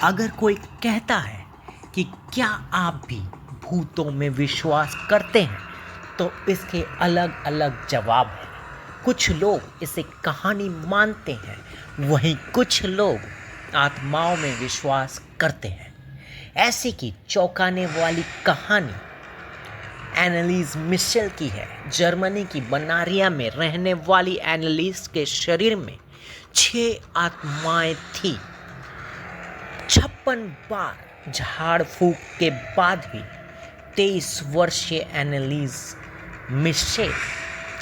अगर कोई कहता है कि क्या आप भी भूतों में विश्वास करते हैं, तो इसके अलग अलग जवाब हैं। कुछ लोग इसे कहानी मानते हैं, वहीं कुछ लोग आत्माओं में विश्वास करते हैं। ऐसी की चौंकाने वाली कहानी एनालिस मिशेल की है। जर्मनी की बनारिया में रहने वाली एनालिस के शरीर में 6 आत्माएं थी। 56 बार झाड़ फूक के बाद भी 23 वर्षीय एनालिस मिशेल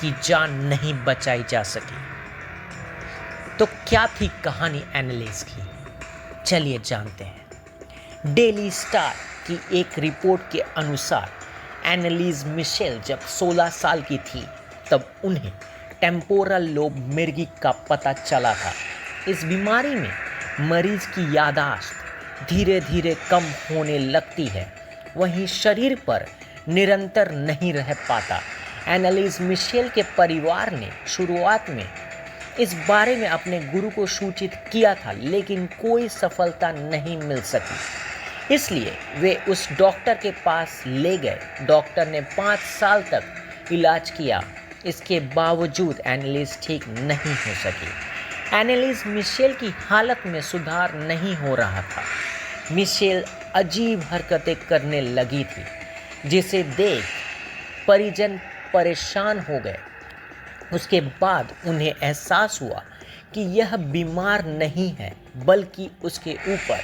की जान नहीं बचाई जा सकी। तो क्या थी कहानी एनालिस की? चलिए जानते हैं। डेली स्टार की एक रिपोर्ट के अनुसार एनालिस मिशेल जब 16 साल की थी, तब उन्हें टेम्पोरल लोब मिर्गी का पता चला था। इस बीमारी में मरीज की याददाश्त धीरे धीरे कम होने लगती है, वहीं शरीर पर निरंतर नहीं रह पाता। एनालिस मिशेल के परिवार ने शुरुआत में इस बारे में अपने गुरु को सूचित किया था, लेकिन कोई सफलता नहीं मिल सकी। इसलिए वे उस डॉक्टर के पास ले गए। डॉक्टर ने 5 साल तक इलाज किया, इसके बावजूद एनालिस ठीक नहीं हो सकी। एनालिस मिशेल की हालत में सुधार नहीं हो रहा था। मिशेल अजीब हरकतें करने लगी थी, जिसे देख परिजन परेशान हो गए। उसके बाद उन्हें एहसास हुआ कि यह बीमार नहीं है, बल्कि उसके ऊपर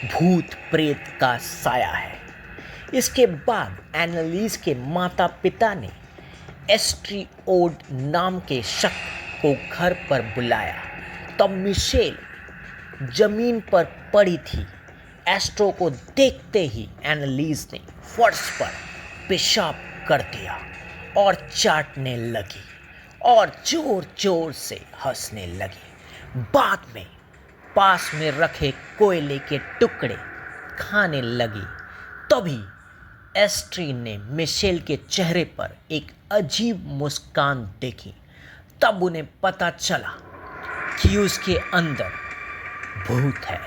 भूत प्रेत का साया है। इसके बाद एनालिस के माता पिता ने एस्ट्रिओड नाम के शख्स को घर पर बुलाया। तब मिशेल जमीन पर पड़ी थी। एस्ट्रो को देखते ही एनालिस ने फर्श पर पेशाब कर दिया और चाटने लगी और जोर जोर से हंसने लगी। बाद में पास में रखे कोयले के टुकड़े खाने लगी। तभी एस्ट्री ने मिशेल के चेहरे पर एक अजीब मुस्कान देखी। तब उन्हें पता चला कि उसके अंदर भूत है।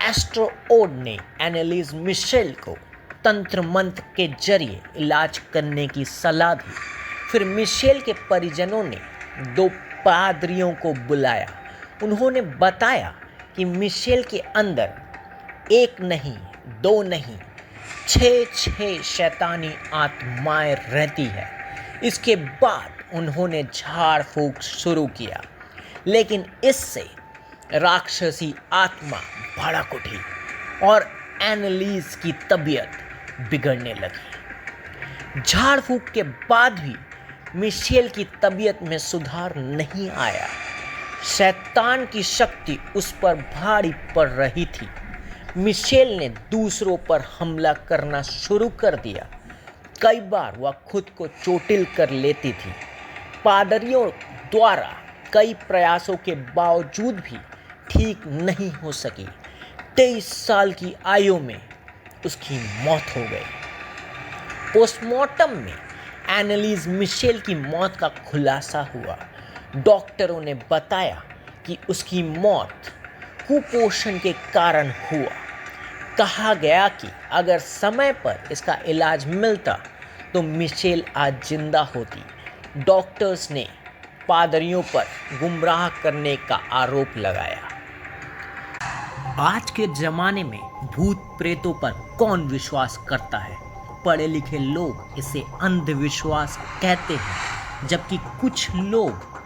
एस्ट्रोओड ने एनालिस मिशेल को तंत्र मंत्र के जरिए इलाज करने की सलाह दी। फिर मिशेल के परिजनों ने 2 पादरियों को बुलाया। उन्होंने बताया कि मिशेल के अंदर 1 नहीं, 2 नहीं, 6 शैतानी आत्माएं रहती है। इसके बाद उन्होंने झाड़ फूक शुरू किया, लेकिन इससे राक्षसी आत्मा भड़क उठी और एनालिस की तबीयत बिगड़ने लगी। झाड़ फूक के बाद भी मिशेल की तबीयत में सुधार नहीं आया। शैतान की शक्ति उस पर भारी पड़ रही थी। मिशेल ने दूसरों पर हमला करना शुरू कर दिया। कई बार वह खुद को चोटिल कर लेती थी। पादरियों द्वारा कई प्रयासों के बावजूद भी ठीक नहीं हो सकी। 23 साल की आयु में उसकी मौत हो गई। पोस्टमार्टम में एनालिस मिशेल की मौत का खुलासा हुआ। डॉक्टरों ने बताया कि उसकी मौत कुपोषण के कारण हुआ। कहा गया कि अगर समय पर इसका इलाज मिलता तो मिशेल आज जिंदा होती। डॉक्टर्स ने पादरियों पर गुमराह करने का आरोप लगाया। आज के ज़माने में भूत प्रेतों पर कौन विश्वास करता है? पढ़े लिखे लोग इसे अंधविश्वास कहते हैं, जबकि कुछ लोग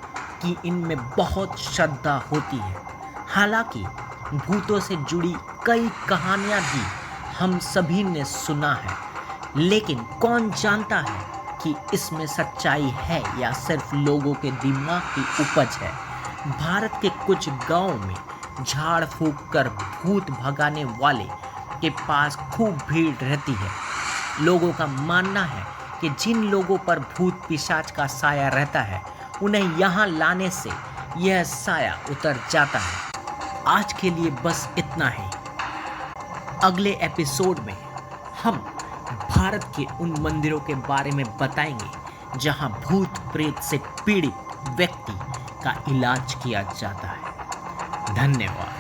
की इनमें बहुत श्रद्धा होती है। हालांकि भूतों से जुड़ी कई कहानियां भी हम सभी ने सुना है, लेकिन कौन जानता है कि इसमें सच्चाई है या सिर्फ लोगों के दिमाग की उपज है। भारत के कुछ गांवों में झाड़ फूक कर भूत भगाने वाले के पास खूब भीड़ रहती है। लोगों का मानना है कि जिन लोगों पर भूत पिशाच का साया रहता है, उन्हें यहाँ लाने से यह साया उतर जाता है। आज के लिए बस इतना ही। अगले एपिसोड में हम भारत के उन मंदिरों के बारे में बताएंगे जहां भूत प्रेत से पीड़ित व्यक्ति का इलाज किया जाता है। धन्यवाद।